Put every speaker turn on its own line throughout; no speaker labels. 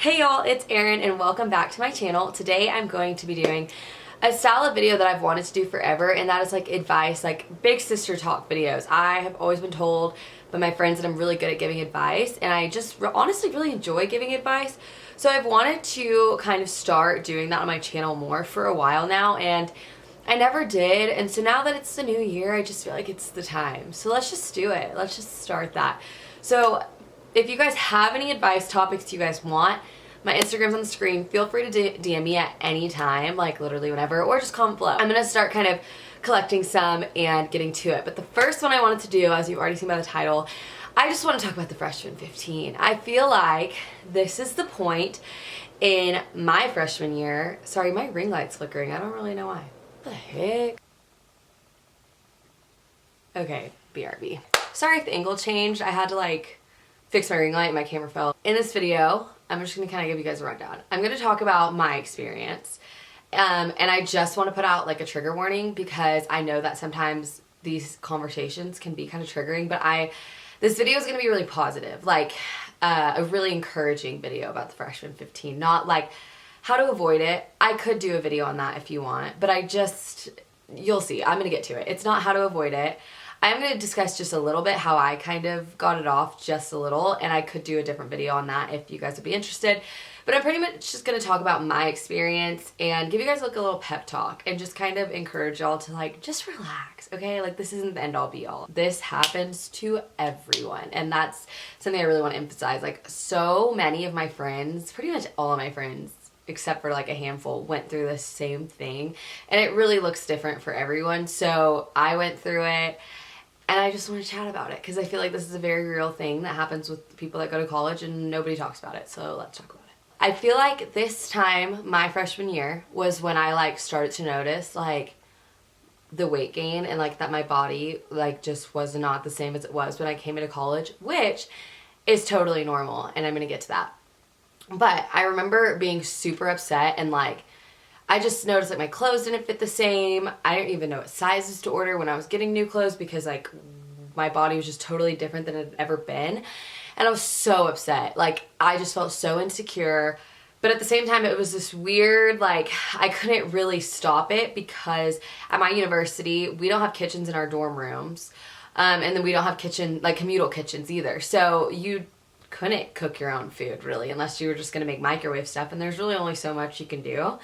Hey y'all, it's Erin and welcome back to my channel. Today I'm going to be doing a style of video that I've wanted to do forever, and that is like advice, like big sister talk videos. I have always been told by my friends that I'm really good at giving advice, and I just honestly really enjoy giving advice. So I've wanted to kind of start doing that on my channel more for a while now, and I never did. And so now that it's the new year, I just feel like it's the time. So let's just do it. Let's just start that. So if you guys have any advice topics you guys want, my Instagram's on the screen. Feel free to DM me at any time, like literally whenever, or just comment below. I'm gonna start kind of collecting some and getting to it. But the first one I wanted to do, as you've already seen by the title, I just want to talk about the freshman 15. I feel like this is the point in my freshman year. Sorry, my ring light's flickering. I don't really know why. What the heck? Okay, BRB. Sorry if the angle changed. I had to like fix my ring light and my camera fell. In this video, I'm just gonna kind of give you guys a rundown. I'm gonna talk about my experience. And I just want to put out like a trigger warning because I know that sometimes these conversations can be kind of triggering, but this video is gonna be really positive, like a really encouraging video about the freshman 15, not like how to avoid it. I could do a video on that if you want, but you'll see, I'm gonna get to it. It's not how to avoid it. I'm going to discuss just a little bit how I kind of got it off, just a little, and I could do a different video on that if you guys would be interested. But I'm pretty much just going to talk about my experience and give you guys like a little pep talk and just kind of encourage y'all to like, just relax, okay? Like this isn't the end all be all. This happens to everyone, and that's something I really want to emphasize. Like so many of my friends, pretty much all of my friends, except for like a handful, went through the same thing, and it really looks different for everyone. So I went through it. And I just want to chat about it because I feel like this is a very real thing that happens with people that go to college and nobody talks about it. So let's talk about it. I feel like this time, my freshman year, was when I like started to notice like the weight gain and like that my body like just was not the same as it was when I came into college, which is totally normal. And I'm going to get to that. But I remember being super upset and like I just noticed like my clothes didn't fit the same. I didn't even know what sizes to order when I was getting new clothes because like my body was just totally different than it had ever been. And I was so upset. Like I just felt so insecure. But at the same time, it was this weird, like I couldn't really stop it because at my university, we don't have kitchens in our dorm rooms. And then we don't have communal kitchens either. So you couldn't cook your own food really unless you were just going to make microwave stuff. And there's really only so much you can do.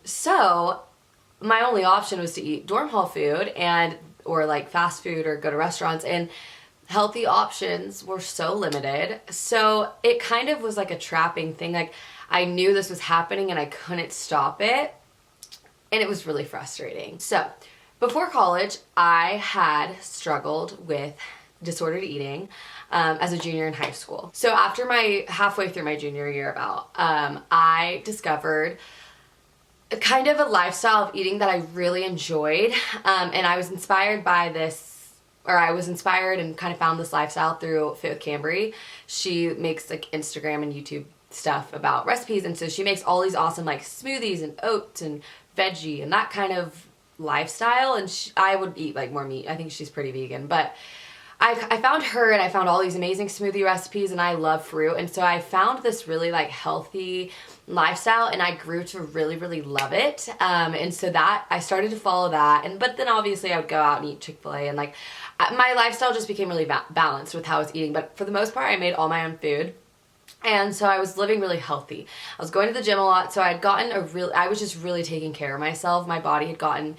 So my only option was to eat dorm hall food or like fast food or go to restaurants, and healthy options were so limited. So it kind of was like a trapping thing. Like I knew this was happening and I couldn't stop it. And it was really frustrating. So before college, I had struggled with disordered eating as a junior in high school. So after halfway through my junior year I discovered kind of a lifestyle of eating that I really enjoyed, and I was inspired by this, or I was inspired and kind of found this lifestyle through Fit with Cambry. She makes like Instagram and YouTube stuff about recipes, and so she makes all these awesome like smoothies and oats and veggie and that kind of lifestyle, and I would eat like more meat. I think she's pretty vegan, but I found her and I found all these amazing smoothie recipes, and I love fruit, and so I found this really like healthy lifestyle and I grew to really, really love it. And so that I started to follow that, but then obviously I would go out and eat Chick-fil-A, and like my lifestyle just became really balanced with how I was eating. But for the most part, I made all my own food. And so I was living really healthy. I was going to the gym a lot, so I was just really taking care of myself. My body had gotten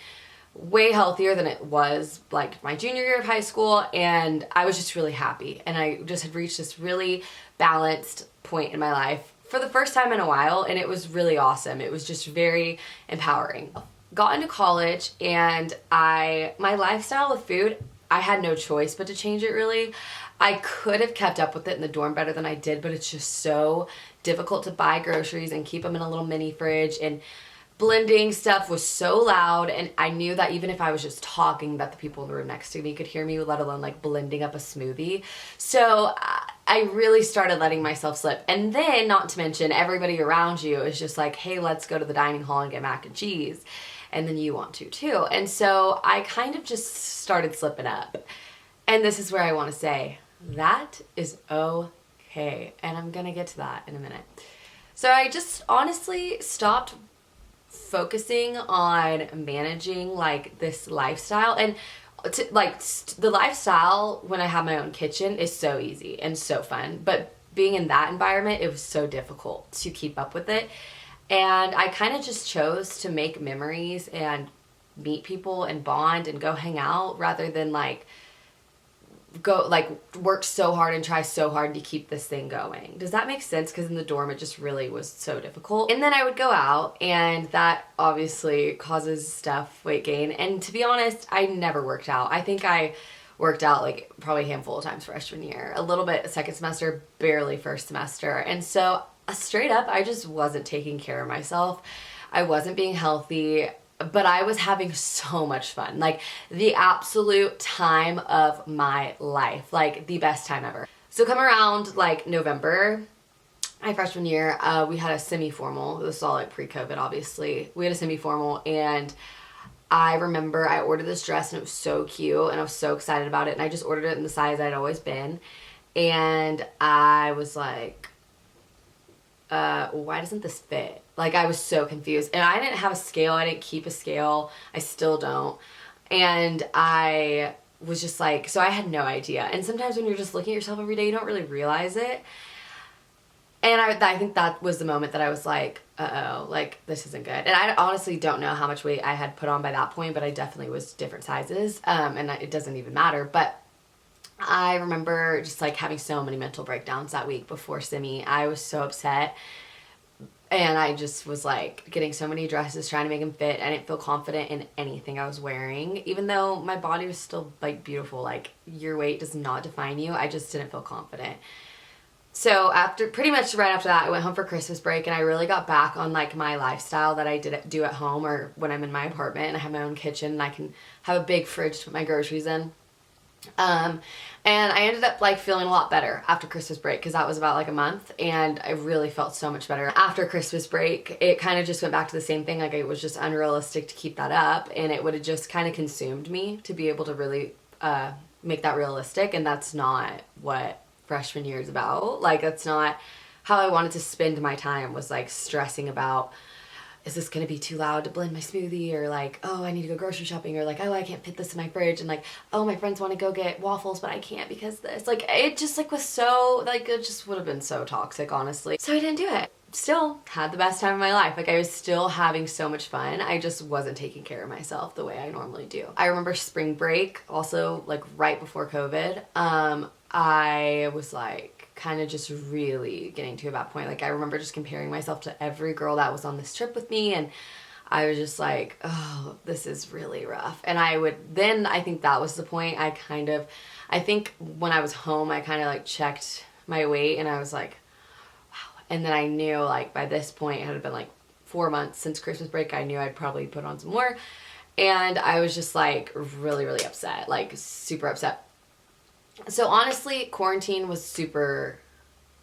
way healthier than it was like my junior year of high school, and I was just really happy, and I just had reached this really balanced point in my life for the first time in a while, and it was really awesome. It was just very empowering. Got into college, and my lifestyle with food, I had no choice but to change it really. I could have kept up with it in the dorm better than I did, but it's just so difficult to buy groceries and keep them in a little mini fridge, and blending stuff was so loud, and I knew that even if I was just talking that the people in the room next to me could hear me, let alone like blending up a smoothie. So I really started letting myself slip. And then, not to mention, everybody around you is just like, hey, let's go to the dining hall and get mac and cheese. And then you want to too. And so I kind of just started slipping up. And this is where I want to say, that is okay. okay. And I'm gonna get to that in a minute. So I just honestly stopped focusing on managing like this lifestyle, and the lifestyle when I have my own kitchen is so easy and so fun, but being in that environment, it was so difficult to keep up with it. And I kind of just chose to make memories and meet people and bond and go hang out rather than work so hard and try so hard to keep this thing going. Does that make sense? Because in the dorm it just really was so difficult. And then I would go out, and that obviously causes stuff, weight gain. And to be honest, I never worked out. I think I worked out like probably a handful of times freshman year, a little bit second semester, barely first semester. And so straight up, I just wasn't taking care of myself. I wasn't being healthy. But I was having so much fun, like the absolute time of my life, like the best time ever. So come around like November, my freshman year, we had a semi-formal. This was all like pre-COVID, obviously. We had a semi-formal, and I remember I ordered this dress, and it was so cute, and I was so excited about it, and I just ordered it in the size I'd always been, and I was like, why doesn't this fit? Like, I was so confused, and I didn't have a scale. I didn't keep a scale. I still don't. And I was just like, so I had no idea. And sometimes when you're just looking at yourself every day, you don't really realize it. And I think that was the moment that I was like, uh-oh, like, this isn't good. And I honestly don't know how much weight I had put on by that point, but I definitely was different sizes. And it doesn't even matter. But I remember just like having so many mental breakdowns that week before semi. I was so upset, and I just was like getting so many dresses, trying to make them fit. I didn't feel confident in anything I was wearing, even though my body was still like beautiful. Like, your weight does not define you. I just didn't feel confident. So pretty much right after that, I went home for Christmas break, and I really got back on like my lifestyle that I do at home, or when I'm in my apartment and I have my own kitchen and I can have a big fridge to put my groceries in. And I ended up like feeling a lot better after Christmas break, because that was about like a month, and I really felt so much better. After Christmas break, it kind of just went back to the same thing. Like, it was just unrealistic to keep that up, and it would have just kind of consumed me to be able to really make that realistic, and that's not what freshman year is about. Like, that's not how I wanted to spend my time, was like stressing about, is this going to be too loud to blend my smoothie? Or like, oh, I need to go grocery shopping. Or like, oh, I can't fit this in my fridge. And like, oh, my friends want to go get waffles, but I can't because this. Like, it just like was so, like, it just would have been so toxic, honestly. So I didn't do it. Still had the best time of my life. Like, I was still having so much fun. I just wasn't taking care of myself the way I normally do. I remember spring break, also like right before COVID. I was like, kind of just really getting to that point. Like, I remember just comparing myself to every girl that was on this trip with me, and I was just like, oh, this is really rough. And I think that was the point. I think when I was home, I kind of like checked my weight, and I was like, wow. And then I knew like by this point, it had been like 4 months since Christmas break, I knew I'd probably put on some more. And I was just like really, really upset, like super upset. So honestly, quarantine was super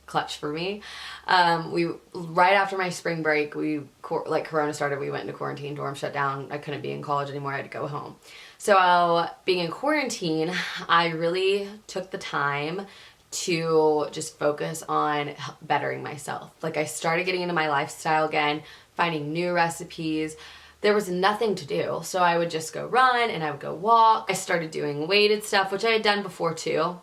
clutch for me. Right after my spring break, Corona started, we went into quarantine, dorm shut down. I couldn't be in college anymore. I had to go home. So being in quarantine, I really took the time to just focus on bettering myself. Like, I started getting into my lifestyle again, finding new recipes. There was nothing to do, so I would just go run and I would go walk. I started doing weighted stuff, which I had done before too,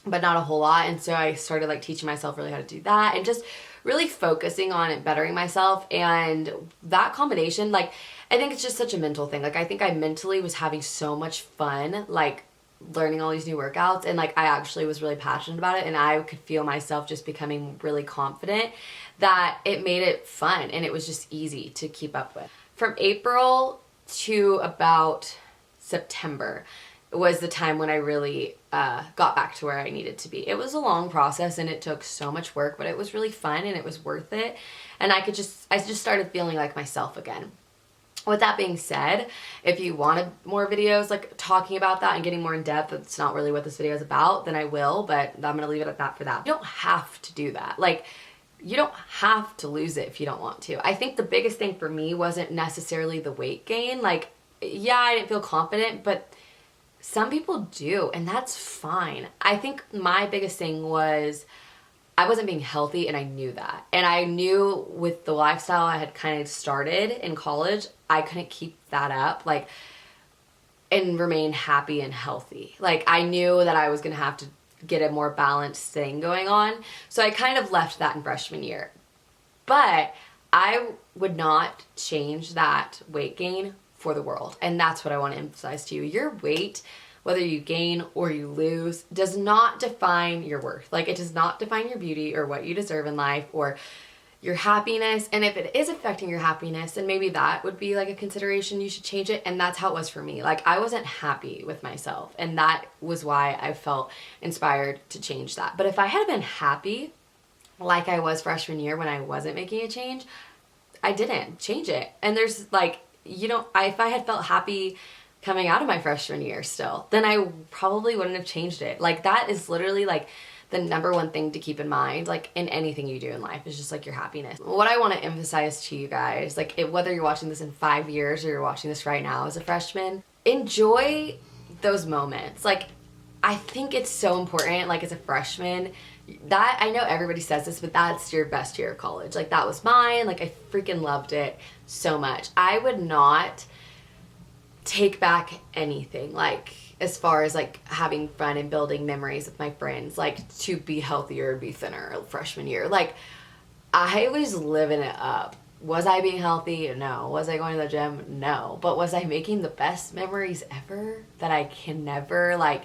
but not a whole lot. And so I started like teaching myself really how to do that, and just really focusing on it, bettering myself. And that combination, like, I think it's just such a mental thing. Like, I think I mentally was having so much fun, like learning all these new workouts, and like I actually was really passionate about it, and I could feel myself just becoming really confident, that it made it fun, and it was just easy to keep up with. From April to about September was the time when I really got back to where I needed to be. It was a long process, and it took so much work, but it was really fun, and it was worth it. And I just started feeling like myself again. With that being said, if you wanted more videos like talking about that and getting more in depth, that's not really what this video is about, then I will, but I'm gonna leave it at that for that. You don't have to do that. Like, you don't have to lose it if you don't want to. I think the biggest thing for me wasn't necessarily the weight gain. Like, yeah, I didn't feel confident, but some people do, and that's fine. I think my biggest thing was I wasn't being healthy, and I knew that. And I knew with the lifestyle I had kind of started in college, I couldn't keep that up, like, and remain happy and healthy. Like, I knew that I was gonna have to get a more balanced thing going on. So I kind of left that in freshman year. But I would not change that weight gain for the world. And that's what I want to emphasize to you. Your weight, whether you gain or you lose, does not define your worth. Like, it does not define your beauty or what you deserve in life or your happiness. And if it is affecting your happiness, then maybe that would be like a consideration. You should change it. And that's how it was for me. Like, I wasn't happy with myself, and that was why I felt inspired to change that. But if I had been happy like I was freshman year when I wasn't making a change, I didn't change it. And there's like, if I had felt happy coming out of my freshman year still, then I probably wouldn't have changed it. Like, that is literally like the number one thing to keep in mind, like in anything you do in life, is just like your happiness. What I want to emphasize to you guys, like whether you're watching this in 5 years or you're watching this right now as a freshman, enjoy those moments. Like, I think it's so important, like as a freshman, that, I know everybody says this, but that's your best year of college. Like, that was mine. Like, I freaking loved it so much. I would not take back anything, like as far as like having fun and building memories with my friends, like to be healthier and be thinner freshman year. Like, I was living it up. Was I being healthy? No. Was I going to the gym? No. But was I making the best memories ever that I can never like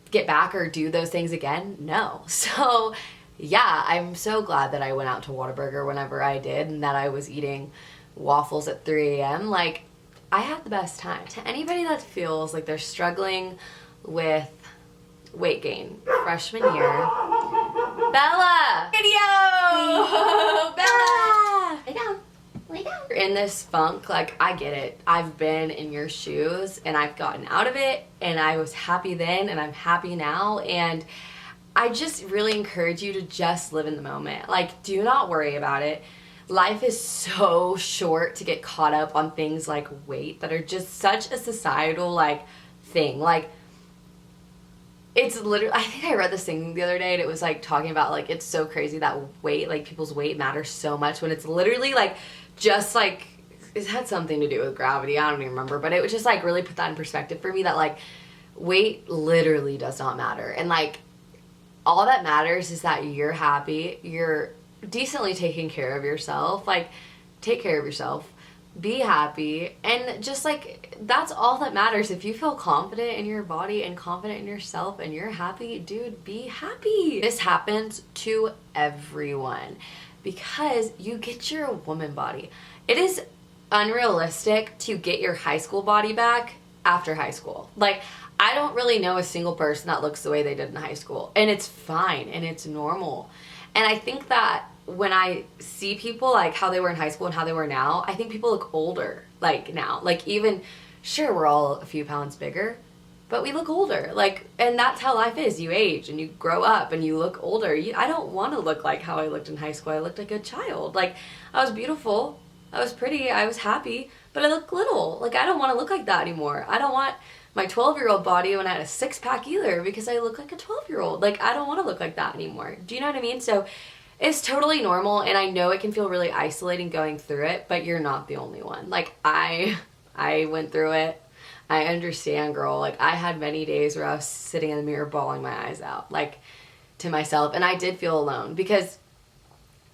get back or do those things again? No. So yeah, I'm so glad that I went out to Whataburger whenever I did, and that I was eating waffles at 3 a.m. Like, I had the best time. To anybody that feels like they're struggling with weight gain freshman year, Bella! Video! Bella! Lay down. Lay down. You're in this funk, like, I get it. I've been in your shoes, and I've gotten out of it, and I was happy then, and I'm happy now, and I just really encourage you to just live in the moment. Like, do not worry about it. Life is so short to get caught up on things like weight that are just such a societal like thing. Like, it's literally, I think I read this thing the other day, and it was like talking about like, it's so crazy that weight, like people's weight matters so much when it's literally like just like, it had something to do with gravity, I don't even remember, but it would just like really put that in perspective for me, that like weight literally does not matter. And like, all that matters is that you're happy, you're decently taking care of yourself. Like, take care of yourself, be happy, and just like, that's all that matters. If you feel confident in your body and confident in yourself and you're happy, dude, be happy. This happens to everyone because you get your woman body. It is unrealistic to get your high school body back after high school. Like, I don't really know a single person that looks the way they did in high school, and it's fine and it's normal. And I think that when I see people like how they were in high school and how they were now, I think people look older like now. Like, even, sure, we're all a few pounds bigger, but we look older. Like, and that's how life is. You age and you grow up and you look older. I don't want to look like how I looked in high school. I looked like a child. Like, I was beautiful, I was pretty, I was happy, but I look little. Like, I don't want to look like that anymore. I don't want my 12-year-old body when I had a six-pack either, because I look like a 12-year-old. Like, I don't want to look like that anymore. Do you know what I mean? So it's totally normal, and I know it can feel really isolating going through it, but you're not the only one. Like, I went through it. I understand, girl. Like, I had many days where I was sitting in the mirror bawling my eyes out, like, to myself, and I did feel alone, because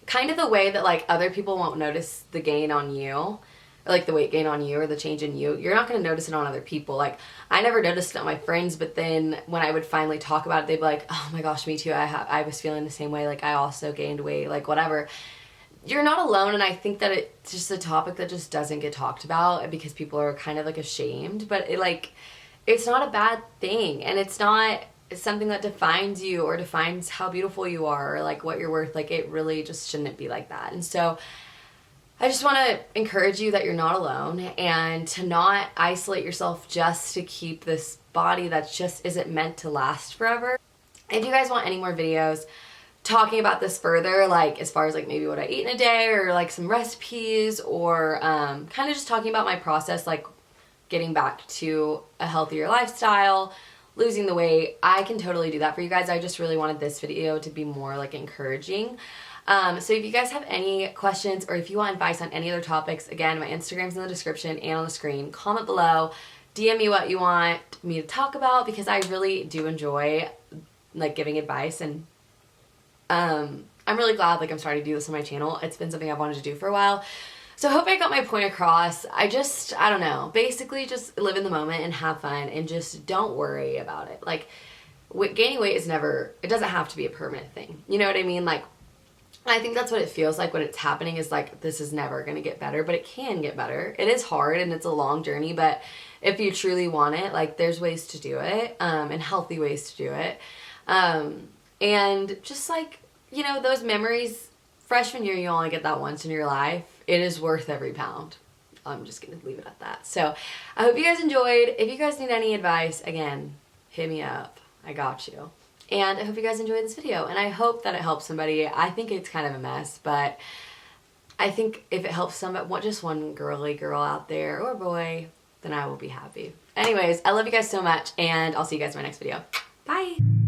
kind of the way that, like, other people won't notice the gain on you, or, like, the weight gain on you or the change in you, you're not going to notice it on other people. Like, I never noticed it on my friends, but then when I would finally talk about it, they'd be like, oh my gosh, me too, I was feeling the same way, like, I also gained weight, like, whatever. You're not alone, and I think that it's just a topic that just doesn't get talked about because people are kind of, like, ashamed, but it's not a bad thing, and it's not something that defines you or defines how beautiful you are or, like, what you're worth. Like, it really just shouldn't be like that. And so I just want to encourage you that you're not alone, and to not isolate yourself just to keep this body that just isn't meant to last forever. If you guys want any more videos talking about this further, like as far as like maybe what I eat in a day or like some recipes, or kind of just talking about my process, like getting back to a healthier lifestyle, losing the weight, I can totally do that for you guys. I just really wanted this video to be more like encouraging. So if you guys have any questions or if you want advice on any other topics, again, my Instagram's in the description and on the screen. Comment below. DM me what you want me to talk about because I really do enjoy like giving advice, and I'm really glad like I'm starting to do this on my channel. It's been something I've wanted to do for a while. So I hope I got my point across. I don't know, basically just live in the moment and have fun and just don't worry about it. Like gaining weight is never, it doesn't have to be a permanent thing. You know what I mean? Like, I think that's what it feels like when it's happening, is like this is never going to get better, but it can get better. It is hard and it's a long journey, but if you truly want it, like there's ways to do it, and healthy ways to do it. And just like, you know, those memories, freshman year, you only get that once in your life. It is worth every pound. I'm just going to leave it at that. So I hope you guys enjoyed. If you guys need any advice, again, hit me up. I got you. And I hope you guys enjoyed this video, and I hope that it helps somebody. I think it's kind of a mess, but I think if it helps somebody, just one girly girl out there, or boy, then I will be happy. Anyways, I love you guys so much, and I'll see you guys in my next video. Bye!